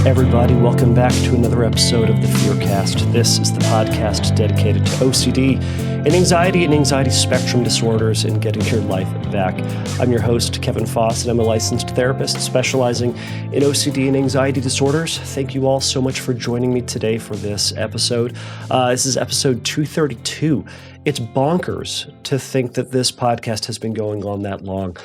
everybody. Welcome back to another episode of the Fearcast. This is the podcast dedicated to OCD and anxiety spectrum disorders and getting your life back. I'm your host, Kevin Foss, and I'm a licensed therapist specializing in OCD and anxiety disorders. Thank you all so much for joining me today for this episode. This is episode 232. It's bonkers to think that this podcast has been going on that long.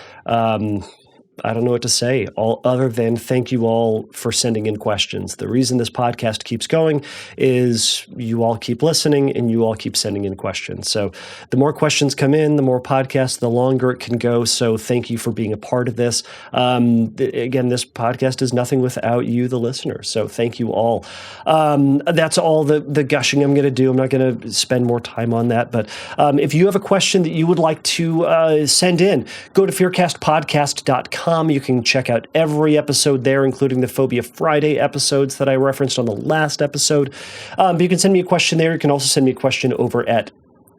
I don't know what to say, all other than thank you all for sending in questions. The reason this podcast keeps going is you all keep listening and you all keep sending in questions. So the more questions come in, the more podcasts, the longer it can go. So thank you for being a part of this. Again, this podcast is nothing without you, the listener. So thank you all. That's all the gushing I'm going to do. I'm not going to spend more time on that. But if you have a question that you would like to send in, go to fearcastpodcast.com. You can check out every episode there, including the Phobia Friday episodes that I referenced on the last episode. But you can send me a question there. You can also send me a question over at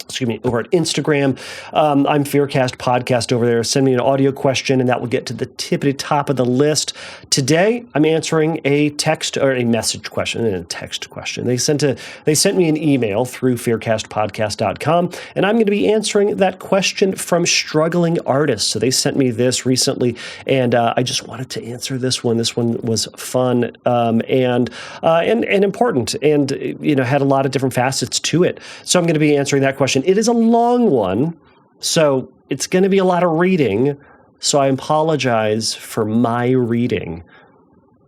Instagram. I'm Fearcast Podcast over there. Send me an audio question, and that will get to the tippity top of the list. Today, I'm answering a text or a message question and a text question. They sent me an email through fearcastpodcast.com, and I'm going to be answering that question from struggling artists. So they sent me this recently, and I just wanted to answer this one. This one was fun and important, and had a lot of different facets to it. So I'm going to be answering that question. It is a long one, so it's going to be a lot of reading, so I apologize for my reading.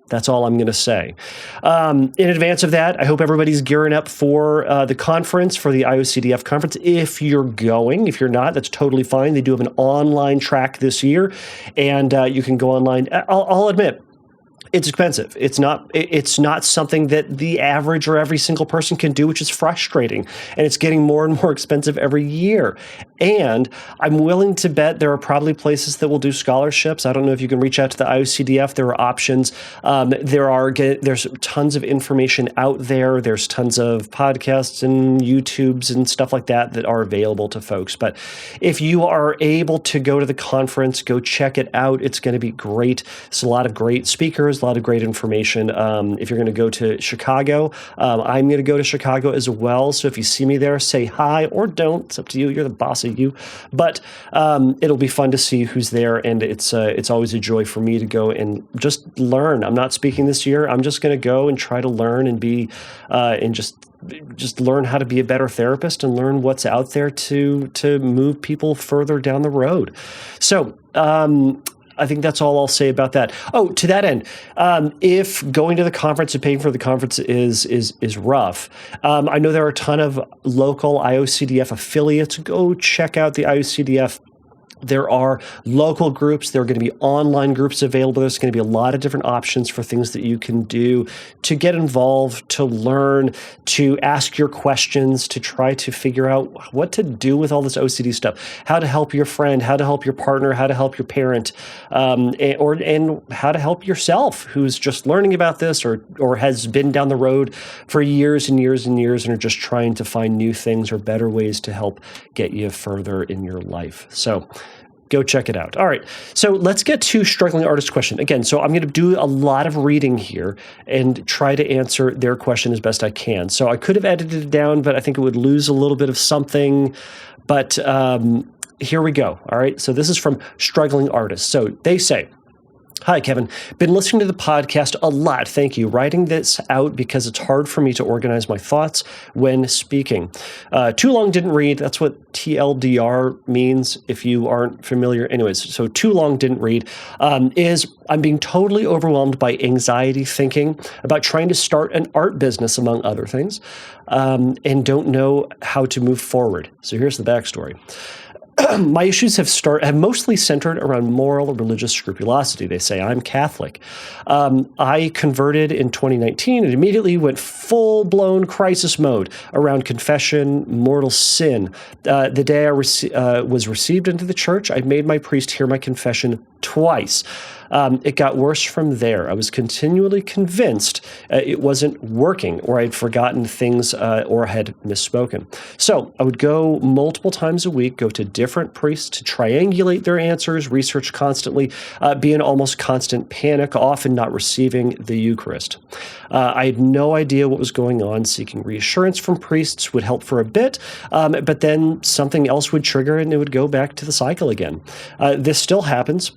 That's all I'm going to say. In advance of that, I hope everybody's gearing up for the conference, for the IOCDF conference. If you're going, if you're not, that's totally fine. They do have an online track this year, and you can go online. I'll admit, it's expensive. It's not something that the average or every single person can do, which is frustrating. And it's getting more and more expensive every year. And I'm willing to bet there are probably places that will do scholarships. I don't know if you can reach out to the IOCDF. There are options. There's tons of information out there. There's tons of podcasts and YouTubes and stuff like that are available to folks. But if you are able to go to the conference, go check it out. It's going to be great. It's a lot of great speakers, a lot of great information. If you're going to go to Chicago, I'm going to go to Chicago as well. So if you see me there, say hi or don't. It's up to you. You're the boss of you. But it'll be fun to see who's there, and it's always a joy for me to go and just learn. I'm not speaking this year. I'm just going to go and try to learn and be and just learn how to be a better therapist and learn what's out there to move people further down the road. So I think that's all I'll say about that. Oh, to that end, if going to the conference and paying for the conference is rough, I know there are a ton of local IOCDF affiliates. Go check out the IOCDF. There are local groups. There are going to be online groups available. There's going to be a lot of different options for things that you can do to get involved, to learn, to ask your questions, to try to figure out what to do with all this OCD stuff, how to help your friend, how to help your partner, how to help your parent, and how to help yourself who's just learning about this or has been down the road for years and years and years and are just trying to find new things or better ways to help get you further in your life. So go check it out. All right. So let's get to struggling artist question. Again, so I'm going to do a lot of reading here and try to answer their question as best I can. So I could have edited it down, but I think it would lose a little bit of something. But here we go. All right. So this is from struggling artists. So they say, "Hi, Kevin. Been listening to the podcast a lot. Thank you. Writing this out because it's hard for me to organize my thoughts when speaking. Too long didn't read." That's what TLDR means if you aren't familiar. Anyways, so too long didn't read is I'm being totally overwhelmed by anxiety thinking about trying to start an art business, among other things, and don't know how to move forward. So here's the backstory. My issues have mostly centered around moral or religious scrupulosity. They say I'm Catholic. I converted in 2019 and immediately went full-blown crisis mode around confession, mortal sin. The day I was received into the church, I made my priest hear my confession twice. It got worse from there. I was continually convinced it wasn't working, or I'd forgotten things or had misspoken. So I would go multiple times a week, go to different priests to triangulate their answers, research constantly, be in almost constant panic, often not receiving the Eucharist. I had no idea what was going on. Seeking reassurance from priests would help for a bit, but then something else would trigger and it would go back to the cycle again. This still happens.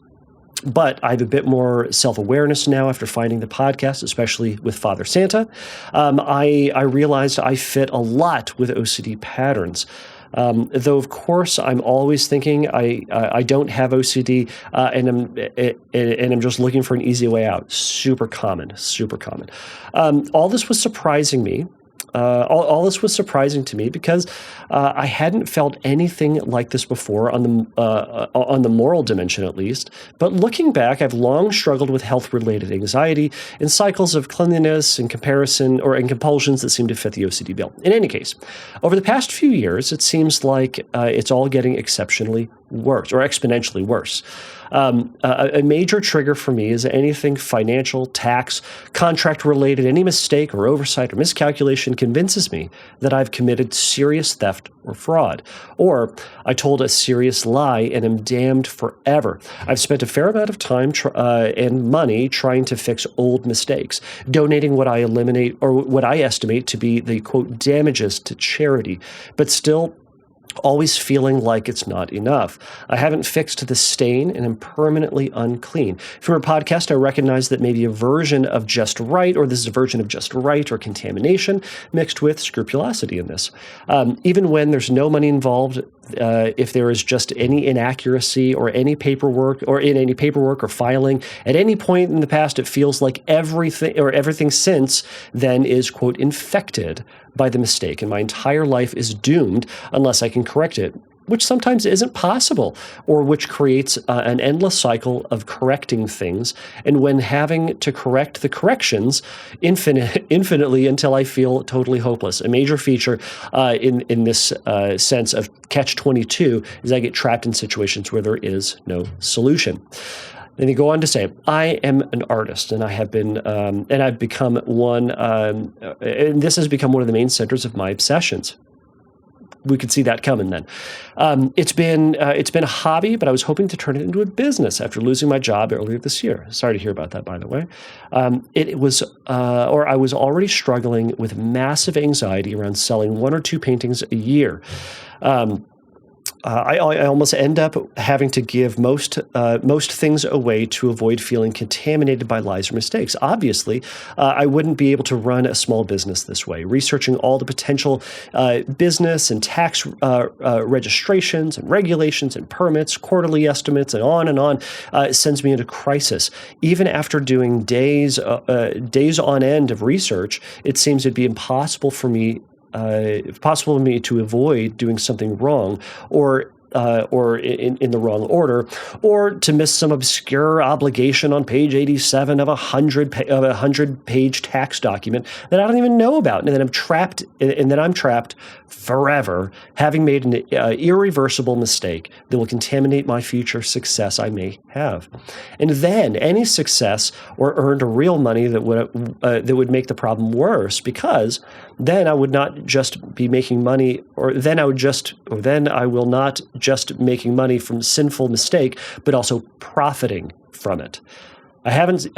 But I have a bit more self-awareness now after finding the podcast, especially with Father Santa. I realized I fit a lot with OCD patterns. Though, of course, I'm always thinking I don't have OCD and I'm just looking for an easy way out. Super common. All this was surprising me. All this was surprising to me because I hadn't felt anything like this before on the moral dimension, at least. But looking back, I've long struggled with health-related anxiety and cycles of cleanliness and comparison and compulsions that seem to fit the OCD bill. In any case, over the past few years, it seems like it's all getting exceptionally worse or exponentially worse. A major trigger for me is anything financial, tax, contract-related. Any mistake or oversight or miscalculation convinces me that I've committed serious theft or fraud, or I told a serious lie and am damned forever. I've spent a fair amount of time and money trying to fix old mistakes, donating what I eliminate or what I estimate to be the, quote, damages to charity, but still always feeling like it's not enough. I haven't fixed the stain and am permanently unclean. From a podcast, I recognize that maybe a version of just right, or this is a version of just right or contamination mixed with scrupulosity in this. Even when there's no money involved, if there is just any inaccuracy or any paperwork or filing at any point in the past, it feels like everything since then is, quote, infected by the mistake, and my entire life is doomed unless I can correct it, which sometimes isn't possible, or which creates an endless cycle of correcting things, and when having to correct the corrections infinitely until I feel totally hopeless. A major feature in this sense of catch-22 is I get trapped in situations where there is no solution. Then you go on to say, I am an artist, and I have been, and I've become one, and this has become one of the main centers of my obsessions. We could see that coming then. It's been a hobby, but I was hoping to turn it into a business after losing my job earlier this year. Sorry to hear about that, by the way. I was already struggling with massive anxiety around selling 1 or 2 paintings a year. I almost end up having to give most things away to avoid feeling contaminated by lies or mistakes. Obviously, I wouldn't be able to run a small business this way. Researching all the potential business and tax registrations and regulations and permits, quarterly estimates, and on sends me into crisis. Even after doing days on end of research, it seems it'd be impossible for me to avoid doing something wrong, or in the wrong order, or to miss some obscure obligation on page 87 of a 100-page tax document that I don't even know about, and then I'm trapped forever, having made an irreversible mistake that will contaminate my future success I may have. And then any success or earned real money that would make the problem worse, because then I would not just be making money, then I will not just making money from sinful mistake, but also profiting from it. I haven't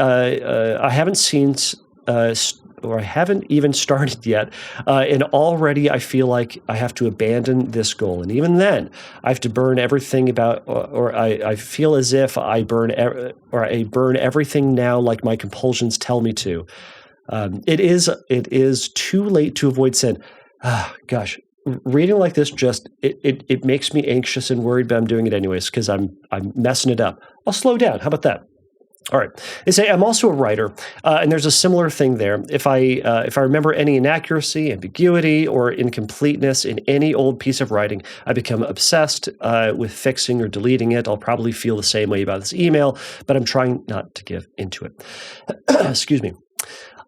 even started yet, and already I feel like I have to abandon this goal. And even then, I have to burn everything I feel as if I burn everything now, like my compulsions tell me to. It is too late to avoid sin. Gosh, reading like this it makes me anxious and worried, but I'm doing it anyways because I'm messing it up. I'll slow down. How about that? All right. They say I'm also a writer, and there's a similar thing there. If I remember any inaccuracy, ambiguity, or incompleteness in any old piece of writing, I become obsessed with fixing or deleting it. I'll probably feel the same way about this email, but I'm trying not to give into it. Excuse me.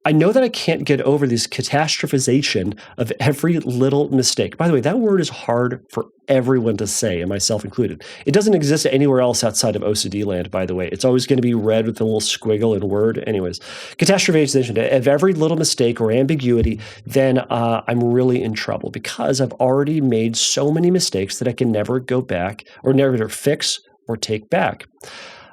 I know that I can't get over this catastrophization of every little mistake. By the way, that word is hard for everyone to say, and myself included. It doesn't exist anywhere else outside of OCD land, by the way. It's always going to be read with a little squiggle in Word. Anyways, catastrophization of every little mistake or ambiguity, then I'm really in trouble because I've already made so many mistakes that I can never go back or never fix or take back.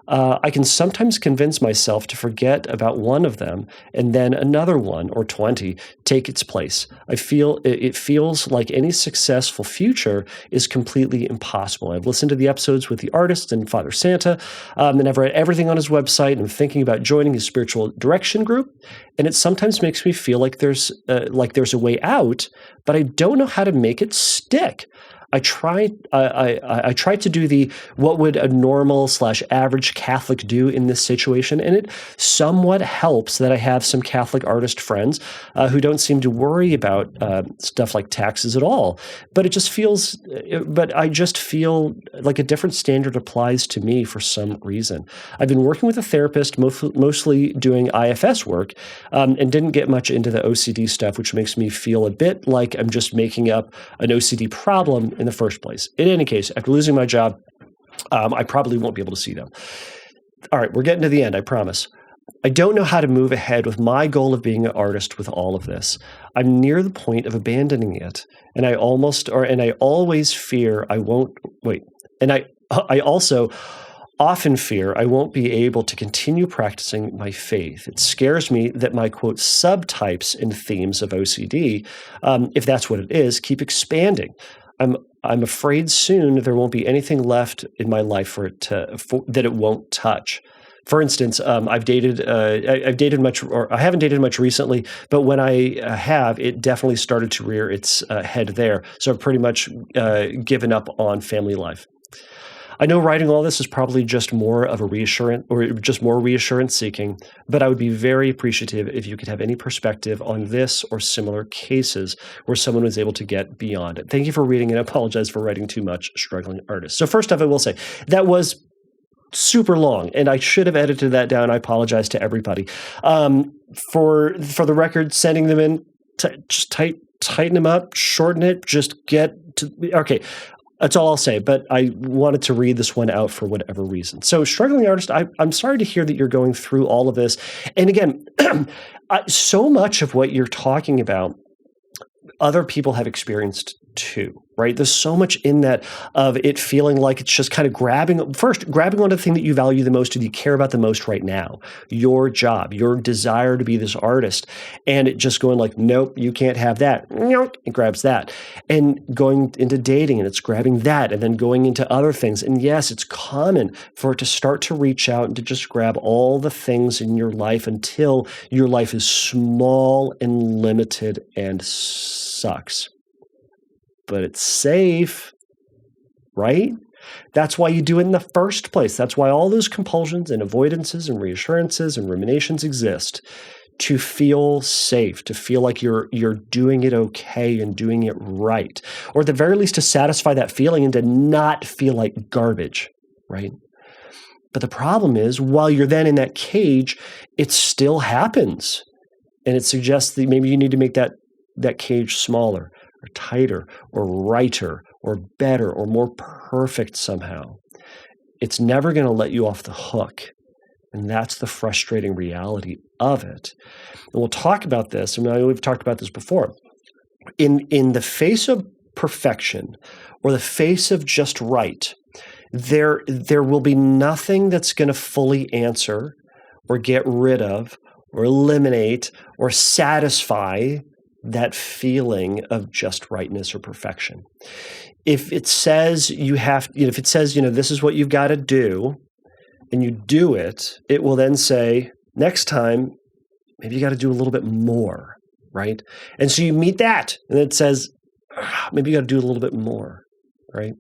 I can sometimes convince myself to forget about one of them and then another one or 20 take its place. It feels like any successful future is completely impossible. I've listened to the episodes with the artist and Father Santa, and I've read everything on his website, and I'm thinking about joining his spiritual direction group. And it sometimes makes me feel like there's a way out, but I don't know how to make it stick. I tried to do the what would a normal / average Catholic do in this situation, and it somewhat helps that I have some Catholic artist friends who don't seem to worry about stuff like taxes at all. But I just feel like a different standard applies to me for some reason. I've been working with a therapist, mostly doing IFS work, and didn't get much into the OCD stuff, which makes me feel a bit like I'm just making up an OCD problem in the first place. In any case, after losing my job, I probably won't be able to see them. All right, we're getting to the end, I promise. I don't know how to move ahead with my goal of being an artist with all of this. I'm near the point of abandoning it, and I always fear I won't wait. And I also often fear I won't be able to continue practicing my faith. It scares me that my, quote, subtypes and themes of OCD, if that's what it is, keep expanding. I'm afraid soon there won't be anything left in my life that it won't touch. For instance, I've dated much, or I haven't dated much recently, but when I have, it definitely started to rear its head there. So I've pretty much given up on family life. I know writing all this is probably just more reassurance seeking, but I would be very appreciative if you could have any perspective on this or similar cases where someone was able to get beyond it. Thank you for reading, and I apologize for writing too much, struggling artist. So first off, I will say that was super long, and I should have edited that down. I apologize to everybody. For the record, sending them in, just tighten them up, shorten it, just get to okay. That's all I'll say, but I wanted to read this one out for whatever reason. So, struggling artist, I'm sorry to hear that you're going through all of this. And again, so much of what you're talking about, other people have experienced too, right? There's so much in that of it feeling like it's just kind of grabbing onto the thing that you value the most, or that you care about the most right now, your job, your desire to be this artist, and it just going like, nope, you can't have that. It grabs that. And going into dating, and it's grabbing that, and then going into other things. And yes, it's common for it to start to reach out and to just grab all the things in your life until your life is small and limited and sucks. But it's safe, right? That's why you do it in the first place. That's why all those compulsions and avoidances and reassurances and ruminations exist, to feel safe, to feel like you're doing it okay and doing it right, or at the very least to satisfy that feeling and to not feel like garbage, right? But the problem is, while you're then in that cage, it still happens, and it suggests that maybe you need to make that cage smaller, or tighter, or righter, or better, or more perfect somehow. It's never going to let you off the hook. And that's the frustrating reality of it. And we'll talk about this, and I know we've talked about this before. In the face of perfection, or the face of just right, there will be nothing that's going to fully answer, or get rid of, or eliminate, or satisfy that feeling of just rightness or perfection. If it says this is what you've got to do, and you do it, it will then say, next time, maybe you got to do a little bit more, right? And so you meet that, and it says, maybe you got to do a little bit more, right?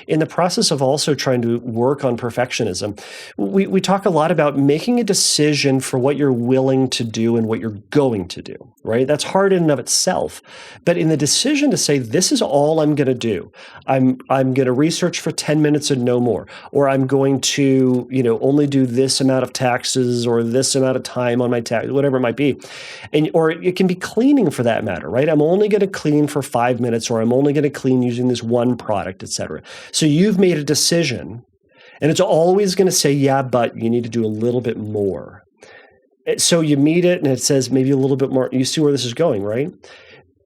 In the process of also trying to work on perfectionism, we talk a lot about making a decision for what you're willing to do and what you're going to do, right? That's hard in and of itself. But in the decision to say, this is all I'm going to do, I'm going to research for 10 minutes and no more, or I'm going to, only do this amount of taxes or this amount of time on my tax, whatever it might be. Or it can be cleaning for that matter, right? I'm only going to clean for 5 minutes, or I'm only going to clean using this one product, etc. So you've made a decision, and it's always going to say, yeah, but you need to do a little bit more. So you meet it, and it says maybe a little bit more. You see where this is going, right?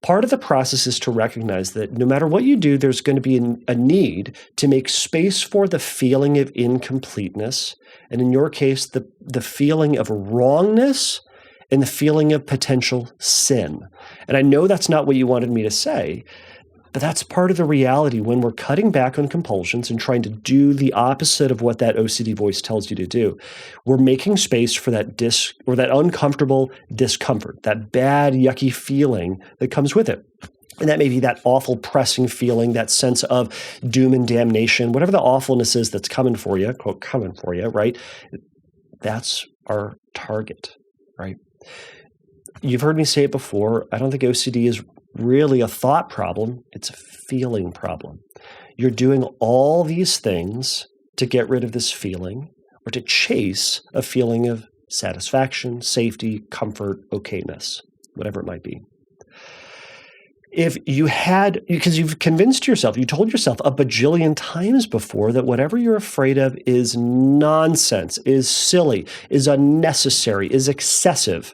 Part of the process is to recognize that no matter what you do, there's going to be a need to make space for the feeling of incompleteness, and in your case, the feeling of wrongness and the feeling of potential sin. And I know that's not what you wanted me to say, but that's part of the reality when we're cutting back on compulsions and trying to do the opposite of what that OCD voice tells you to do. We're making space for that that uncomfortable discomfort, that bad, yucky feeling that comes with it. And that may be that awful pressing feeling, that sense of doom and damnation, whatever the awfulness is that's coming for you, quote, coming for you, right? That's our target, right? You've heard me say it before. I don't think OCD is really a thought problem. It's a feeling problem. You're doing all these things to get rid of this feeling or to chase a feeling of satisfaction, safety, comfort, okayness, whatever it might be. If you had, because you've convinced yourself, you told yourself a bajillion times before that whatever you're afraid of is nonsense, is silly, is unnecessary, is excessive.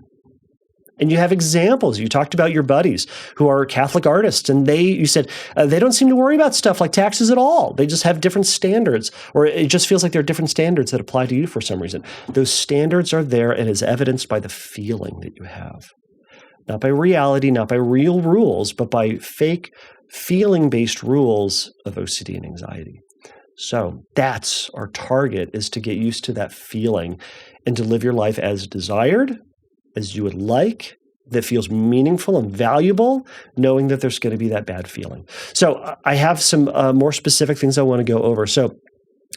And you have examples. You talked about your buddies who are Catholic artists, and you said they don't seem to worry about stuff like taxes at all. They just have different standards, or it just feels like there are different standards that apply to you for some reason. Those standards are there and is evidenced by the feeling that you have. Not by reality, not by real rules, but by fake feeling-based rules of OCD and anxiety. So that's our target, is to get used to that feeling and to live your life as desired, as you would like, that feels meaningful and valuable, knowing that there's going to be that bad feeling. So I have some more specific things I want to go over. So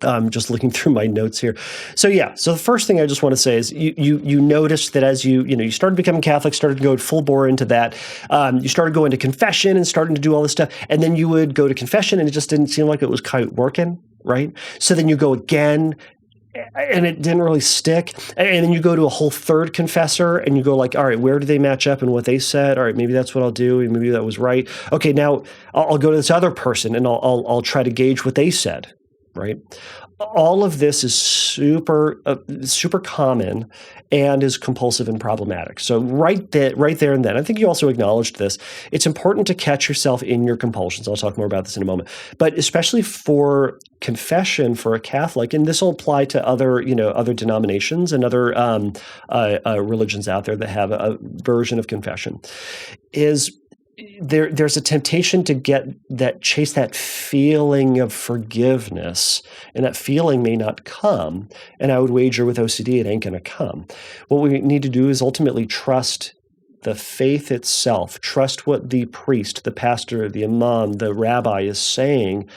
I'm just looking through my notes here. So the first thing I just want to say is you noticed that as you started becoming Catholic, started to go full bore into that, you started going to confession and starting to do all this stuff, and then you would go to confession and it just didn't seem like it was quite working, right? So then you go again, and it didn't really stick. And then you go to a whole third confessor and you go like, all right, where do they match up in what they said? All right, maybe that's what I'll do. And maybe that was right. Okay, now I'll go to this other person and I'll try to gauge what they said, right? All of this is super common and is compulsive and problematic. So right there and then, I think you also acknowledged this. It's important to catch yourself in your compulsions. I'll talk more about this in a moment. But especially for confession for a Catholic, and this will apply to other denominations and other religions out there that have a version of confession, is there's a temptation to chase that feeling of forgiveness, and that feeling may not come. And I would wager with OCD, it ain't going to come. What we need to do is ultimately trust the faith itself, trust what the priest, the pastor, the imam, the rabbi is saying,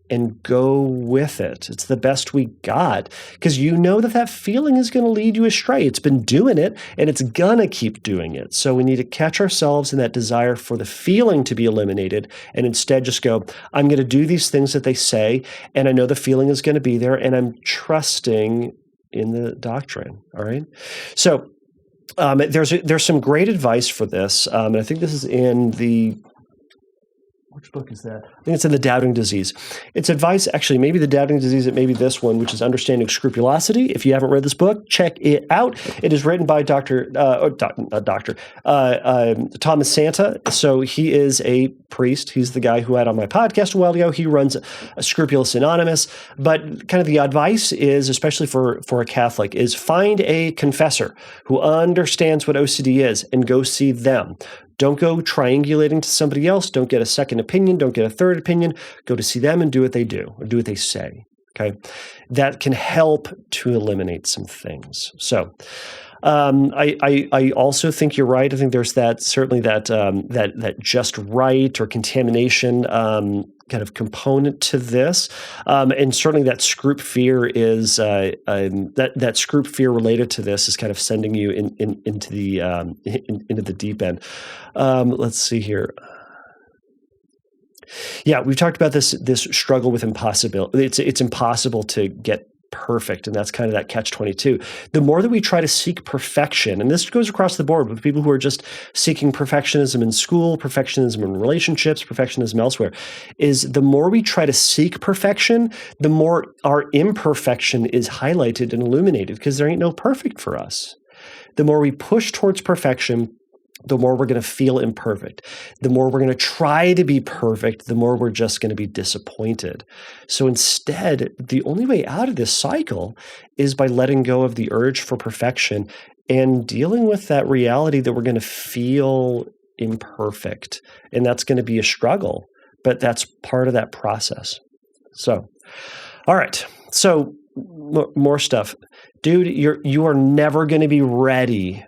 and go with it. It's the best we got, because you know that feeling is going to lead you astray. It's been doing it, and it's going to keep doing it. So we need to catch ourselves in that desire for the feeling to be eliminated, and instead just go, I'm going to do these things that they say, and I know the feeling is going to be there, and I'm trusting in the doctrine, all right? So there's some great advice for this, and I think this is in which book is that? I think it's in The Doubting Disease. It's advice, actually, maybe The Doubting Disease, it may be this one, which is Understanding Scrupulosity. If you haven't read this book, check it out. It is written by Thomas Santa. So he is a priest. He's the guy who I had on my podcast a while ago. He runs a Scrupulous Anonymous. But kind of the advice is, especially for a Catholic, is find a confessor who understands what OCD is and go see them. Don't go triangulating to somebody else. Don't get a second opinion. Don't get a third opinion. Go to see them and do what they do, or do what they say. Okay, that can help to eliminate some things. So I also think you're right. I think there's certainly that just right or contamination kind of component to this, and certainly that scrup fear is that scrup fear related to this is kind of sending you into the deep end. Let's see here. Yeah, we've talked about this struggle with impossibility. It's impossible to get perfect, and that's kind of that catch-22. The more that we try to seek perfection, and this goes across the board with people who are just seeking perfectionism in school, perfectionism in relationships, perfectionism elsewhere, is the more we try to seek perfection, the more our imperfection is highlighted and illuminated, because there ain't no perfect for us. The more we push towards perfection, the more we're going to feel imperfect. The more we're going to try to be perfect, the more we're just going to be disappointed. So instead, the only way out of this cycle is by letting go of the urge for perfection and dealing with that reality that we're going to feel imperfect. And that's going to be a struggle, but that's part of that process. So, all right. So more stuff. Dude, you are never going to be ready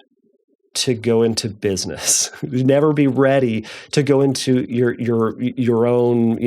to go into business. Never be ready to go into your own,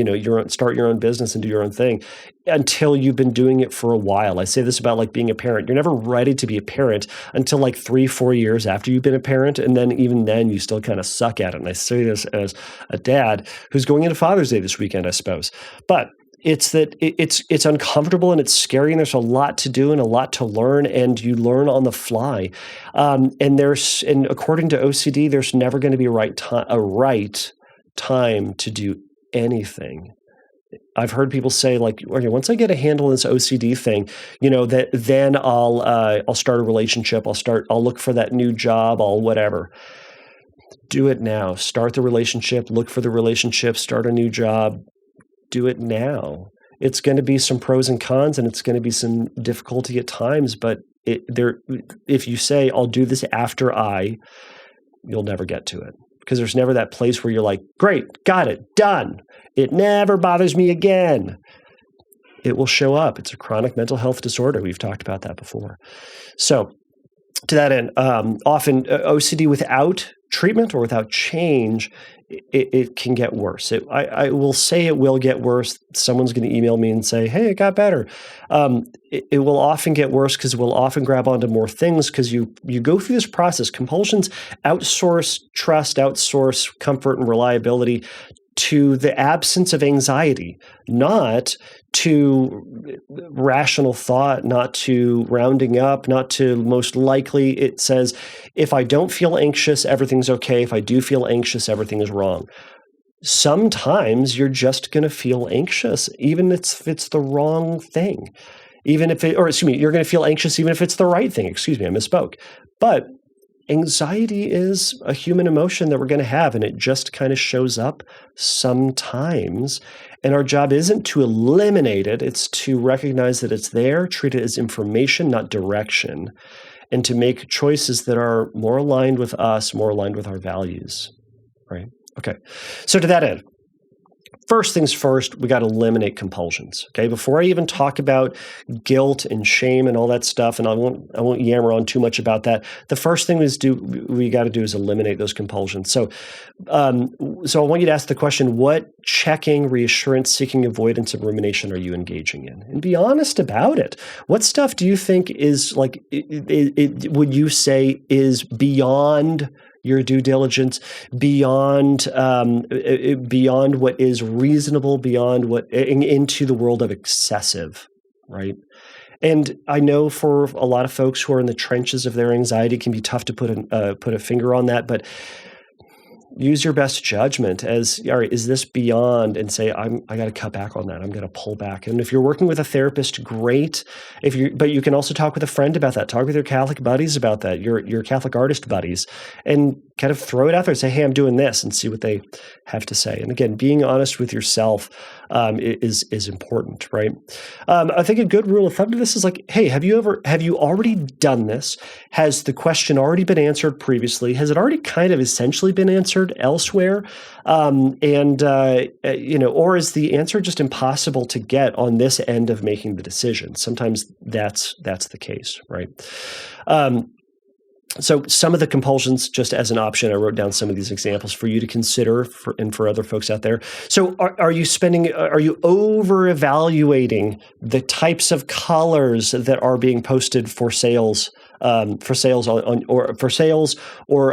start your own business and do your own thing until you've been doing it for a while. I say this about like being a parent. You're never ready to be a parent until like 3-4 years after you've been a parent. And then even then you still kind of suck at it. And I say this as a dad who's going into Father's Day this weekend, I suppose. But it's that it's uncomfortable and it's scary, and there's a lot to do and a lot to learn, and you learn on the fly. And according to OCD, there's never going to be a right time to do anything. I've heard people say like, okay, once I get a handle on this OCD thing, then I'll start a relationship. I'll look for that new job. I'll whatever. Do it now. Start the relationship. Look for the relationship. Start a new job. Do it now. It's going to be some pros and cons, and it's going to be some difficulty at times. But if you say, I'll do this after you'll never get to it, because there's never that place where you're like, great, got it, done. It never bothers me again. It will show up. It's a chronic mental health disorder. We've talked about that before. So to that end, often OCD without treatment or without change, it can get worse. I will say it will get worse. Someone's going to email me and say, hey, it got better. It will often get worse because we'll often grab onto more things because you go through this process. Compulsions outsource trust, outsource comfort and reliability to the absence of anxiety, not to rational thought, not to rounding up, not to most likely. It says, if I don't feel anxious, everything's okay. If I do feel anxious, everything is wrong. Sometimes you're just going to feel anxious, even if it's the wrong thing. You're going to feel anxious even if it's the right thing. Excuse me, I misspoke. But anxiety is a human emotion that we're going to have, and it just kind of shows up sometimes. And our job isn't to eliminate it. It's to recognize that it's there, treat it as information, not direction, and to make choices that are more aligned with us, more aligned with our values, right? Okay. So to that end, first things first, we got to eliminate compulsions. Okay, before I even talk about guilt and shame and all that stuff, and I won't yammer on too much about that. The first thing we got to do is eliminate those compulsions. So I want you to ask the question: what checking, reassurance, seeking, avoidance, and rumination are you engaging in? And be honest about it. What stuff do you think is like? Would you say is beyond your due diligence, beyond what is reasonable, beyond what into the world of excessive, right? And I know for a lot of folks who are in the trenches of their anxiety, it can be tough to put a finger on that, but use your best judgment as, all right, is this beyond, and say, I got to cut back on that. I'm going to pull back. And if you're working with a therapist, great. But you can also talk with a friend about that. Talk with your Catholic buddies about that, your Catholic artist buddies, and kind of throw it out there and say, hey, I'm doing this, and see what they have to say. And again, being honest with yourself is important, right? I think a good rule of thumb to this is like, hey, have you already done this? Has the question already been answered previously? Has it already kind of essentially been answered elsewhere? Or is the answer just impossible to get on this end of making the decision? Sometimes that's the case, right? So some of the compulsions, just as an option, I wrote down some of these examples for you to consider and for other folks out there. So are you over-evaluating the types of colors that are being posted for sales or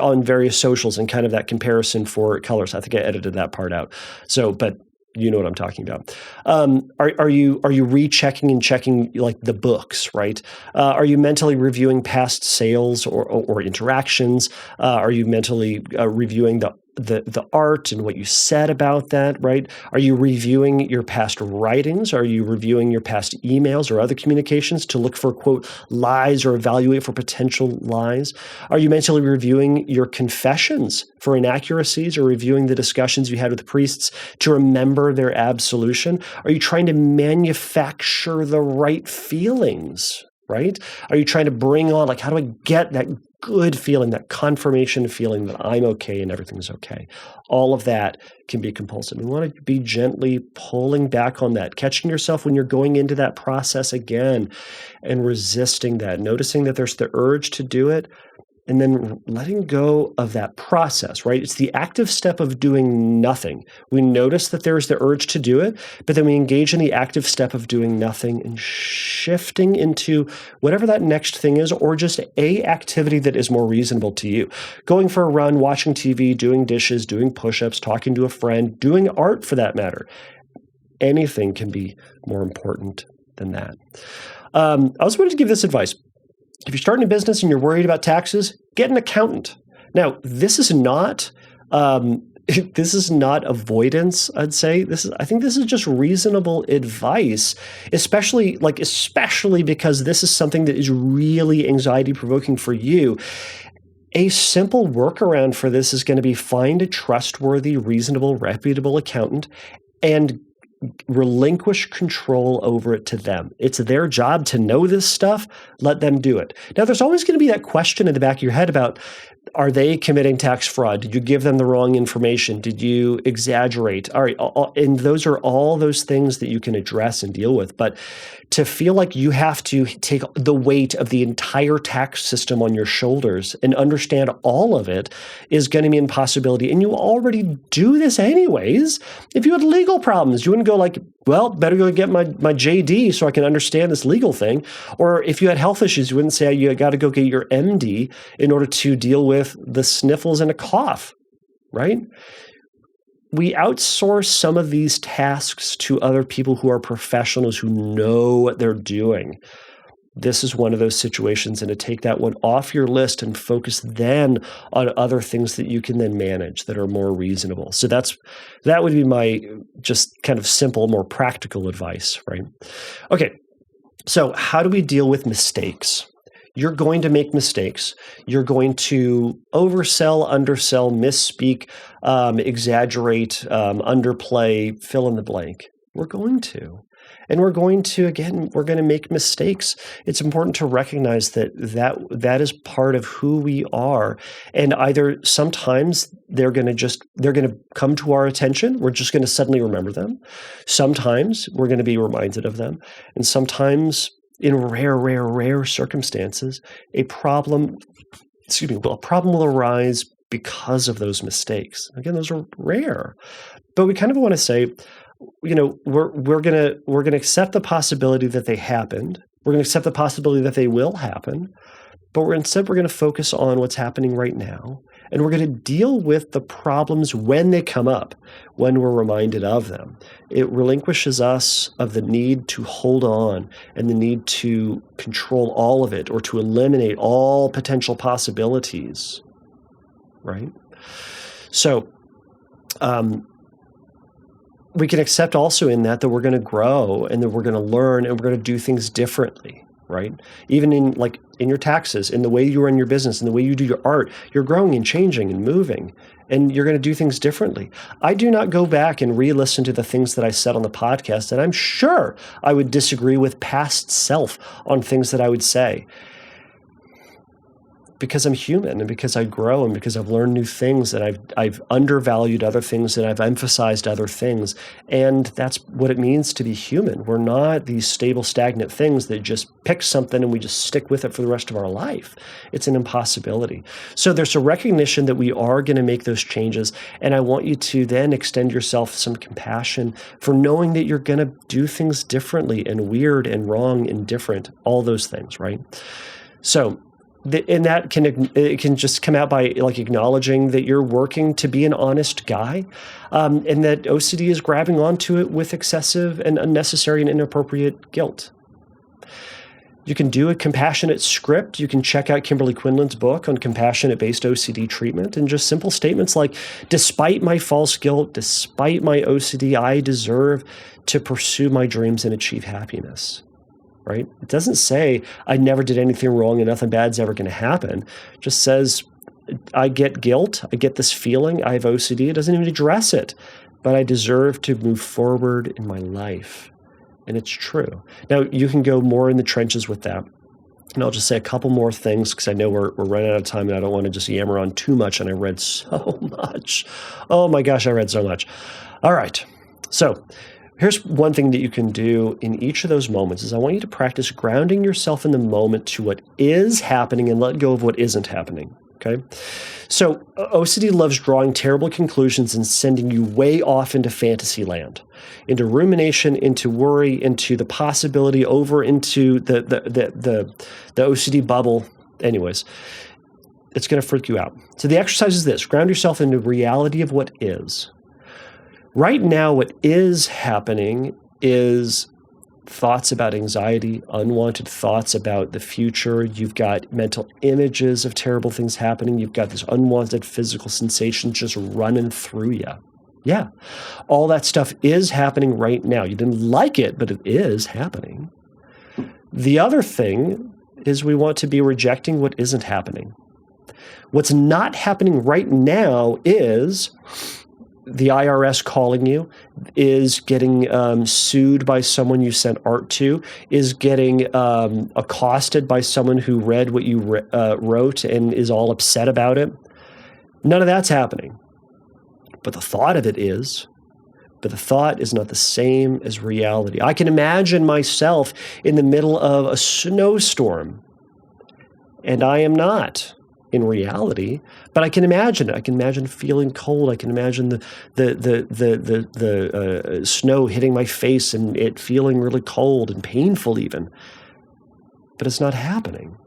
on various socials, and kind of that comparison for colors? I think I edited that part out. So, but you know what I'm talking about. Are you rechecking and checking like the books, right? Are you mentally reviewing past sales or interactions? Are you mentally reviewing the art and what you said about that, right? Are you reviewing your past writings? Are you reviewing your past emails or other communications to look for, quote, lies or evaluate for potential lies? Are you mentally reviewing your confessions for inaccuracies or reviewing the discussions you had with priests to remember their absolution? Are you trying to manufacture the right feelings, right? Are you trying to bring on, like, how do I get that good feeling, that confirmation feeling that I'm okay and everything's okay? All of that can be compulsive. We want to be gently pulling back on that, catching yourself when you're going into that process again and resisting that, noticing that there's the urge to do it, and then letting go of that process, right? It's the active step of doing nothing. We notice that there's the urge to do it, but then we engage in the active step of doing nothing and shifting into whatever that next thing is, or just a activity that is more reasonable to you. Going for a run, watching TV, doing dishes, doing push-ups, talking to a friend, doing art for that matter. Anything can be more important than that. I also wanted to give this advice. If you're starting a business and you're worried about taxes, get an accountant. Now, this is not avoidance, I'd say. I think this is just reasonable advice, especially because this is something that is really anxiety provoking for you. A simple workaround for this is going to be find a trustworthy, reasonable, reputable accountant and relinquish control over it to them. It's their job to know this stuff. Let them do it. Now, there's always going to be that question in the back of your head about, are they committing tax fraud? Did you give them the wrong information? Did you exaggerate? All right, and those are all those things that you can address and deal with. But to feel like you have to take the weight of the entire tax system on your shoulders and understand all of it is going to be an impossibility. And you already do this anyways. If you had legal problems, you wouldn't go like, well, better go get my JD so I can understand this legal thing. Or if you had health issues, you wouldn't say you got to go get your MD in order to deal with the sniffles and a cough, right? We outsource some of these tasks to other people who are professionals who know what they're doing. This is one of those situations, and to take that one off your list and focus then on other things that you can then manage that are more reasonable. So that would be my just kind of simple, more practical advice, right? Okay, so how do we deal with mistakes? You're going to make mistakes. You're going to oversell, undersell, misspeak, exaggerate, underplay, fill in the blank. We're going to. And we're going to make mistakes. It's important to recognize that is part of who we are. And either sometimes they're going to come to our attention. We're just going to suddenly remember them. Sometimes we're going to be reminded of them. And sometimes, in rare circumstances, a problem will arise because of those mistakes. Again, those are rare. But we kind of want to say, we're gonna accept the possibility that they happened. We're gonna accept the possibility that they will happen, but instead we're gonna focus on what's happening right now, and we're gonna deal with the problems when they come up, when we're reminded of them. It relinquishes us of the need to hold on and the need to control all of it or to eliminate all potential possibilities, right? So, we can accept also in that we're going to grow and that we're going to learn and we're going to do things differently, right? Even in your taxes, in the way you run your business, in the way you do your art, you're growing and changing and moving, and you're going to do things differently. I do not go back and re-listen to the things that I said on the podcast, and I'm sure I would disagree with past self on things that I would say. because I'm human and because I grow and because I've learned new things and I've undervalued other things and I've emphasized other things. And that's what it means to be human. We're not these stable, stagnant things that just pick something and we just stick with it for the rest of our life. It's an impossibility. So there's a recognition that we are going to make those changes. And I want you to then extend yourself some compassion for knowing that you're going to do things differently and weird and wrong and different, all those things, right? So, and that can just come out by like acknowledging that you're working to be an honest guy, and that OCD is grabbing onto it with excessive and unnecessary and inappropriate guilt. You can do a compassionate script. You can check out Kimberly Quinlan's book on compassionate-based OCD treatment, and just simple statements like, despite my false guilt, despite my OCD, I deserve to pursue my dreams and achieve happiness. Right? It doesn't say I never did anything wrong and nothing bad's ever going to happen. It just says I get guilt. I get this feeling. I have OCD. It doesn't even address it, but I deserve to move forward in my life. And it's true. Now, you can go more in the trenches with that. And I'll just say a couple more things because I know we're running out of time and I don't want to just yammer on too much. And I read so much. Oh my gosh, I read so much. All right. So here's one thing that you can do in each of those moments is I want you to practice grounding yourself in the moment to what is happening and let go of what isn't happening, okay? So OCD loves drawing terrible conclusions and sending you way off into fantasy land, into rumination, into worry, into the possibility, over into the OCD bubble. Anyways, it's going to freak you out. So the exercise is this: ground yourself in the reality of what is. Right now, what is happening is thoughts about anxiety, unwanted thoughts about the future. You've got mental images of terrible things happening. You've got this unwanted physical sensation just running through you. Yeah, all that stuff is happening right now. You didn't like it, but it is happening. The other thing is we want to be rejecting what isn't happening. What's not happening right now is the IRS calling you, is getting sued by someone you sent art to, is getting accosted by someone who read what you wrote and is all upset about it. None of that's happening. But the thought of it is. But the thought is not the same as reality. I can imagine myself in the middle of a snowstorm, and I am not in reality, but I can imagine it. I can imagine feeling cold. I can imagine the snow hitting my face and it feeling really cold and painful even. But it's not happening.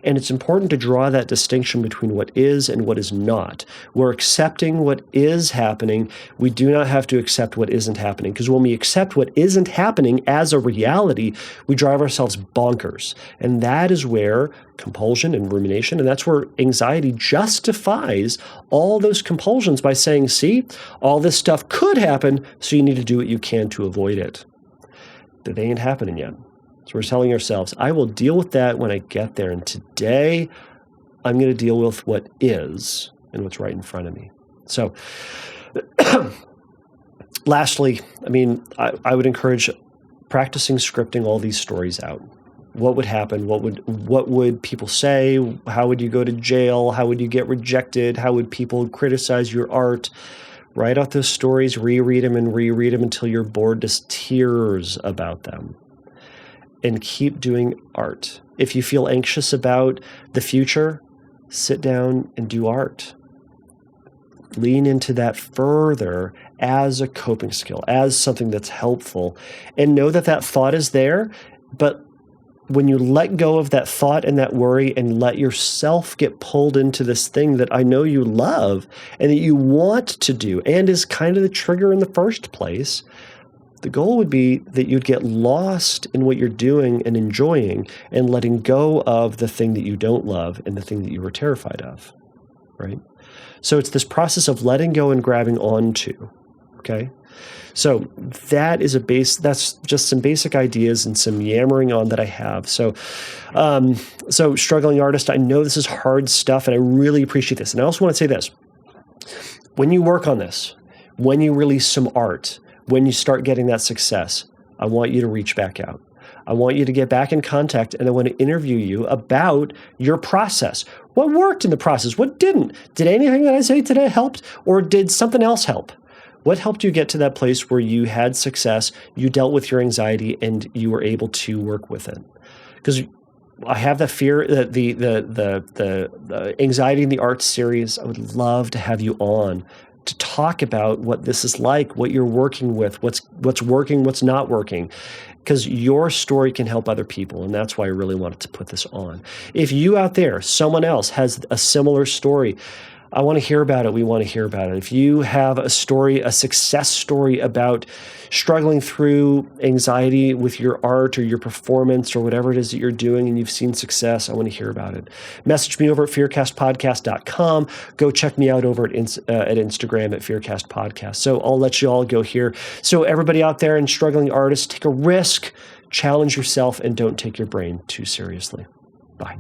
And it's important to draw that distinction between what is and what is not. We're accepting what is happening. We do not have to accept what isn't happening, because when we accept what isn't happening as a reality, we drive ourselves bonkers. And that is where compulsion and rumination, and that's where anxiety justifies all those compulsions by saying, see, all this stuff could happen, so you need to do what you can to avoid it. But they ain't happening yet. So we're telling ourselves, I will deal with that when I get there. And today, I'm going to deal with what is and what's right in front of me. So lastly, I would encourage practicing scripting all these stories out. What would happen? What would people say? How would you go to jail? How would you get rejected? How would people criticize your art? Write out those stories, reread them until you're bored to tears about them. And keep doing art. If you feel anxious about the future, sit down and do art. Lean into that further as a coping skill, as something that's helpful. And know that that thought is there, but when you let go of that thought and that worry and let yourself get pulled into this thing that I know you love and that you want to do and is kind of the trigger in the first place, the goal would be that you'd get lost in what you're doing and enjoying and letting go of the thing that you don't love and the thing that you were terrified of, right? So it's this process of letting go and grabbing onto, okay? So that's just some basic ideas and some yammering on that I have. So struggling artist, I know this is hard stuff and I really appreciate this. And I also want to say this, when you work on this, when you release some art, when you start getting that success, I want you to reach back out. I want you to get back in contact, and I want to interview you about your process. What worked in the process? What didn't? Did anything that I say today helped, or did something else help? What helped you get to that place where you had success, you dealt with your anxiety, and you were able to work with it? Because I have the fear that the Anxiety in the Arts series, I would love to have you on to talk about what this is like, what you're working with, what's working, what's not working, because your story can help other people, and that's why I really wanted to put this on. If you out there, someone else has a similar story, I want to hear about it. We want to hear about it. If you have a story, a success story about struggling through anxiety with your art or your performance or whatever it is that you're doing and you've seen success, I want to hear about it. Message me over at fearcastpodcast.com. Go check me out over at Instagram at fearcastpodcast. So I'll let you all go here. So everybody out there and struggling artists, take a risk, challenge yourself, and don't take your brain too seriously. Bye.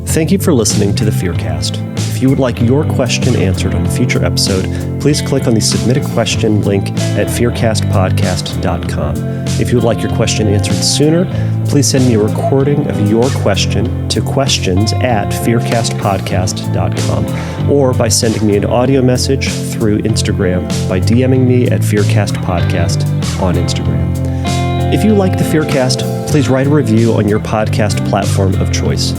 Thank you for listening to the Fearcast. If you would like your question answered on a future episode, please click on the Submit a Question link at fearcastpodcast.com. If you would like your question answered sooner, please send me a recording of your question to questions@fearcastpodcast.com, or by sending me an audio message through Instagram by DMing me at fearcastpodcast on Instagram. If you like the Fearcast, please write a review on your podcast platform of choice.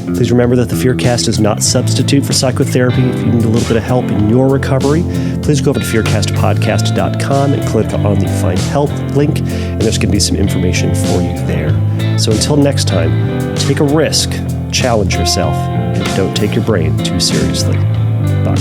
Please remember that the Fearcast is not a substitute for psychotherapy. If you need a little bit of help in your recovery, please go over to fearcastpodcast.com and click on the Find Help link, and there's going to be some information for you there. So until next time, take a risk, challenge yourself, and don't take your brain too seriously. Bye.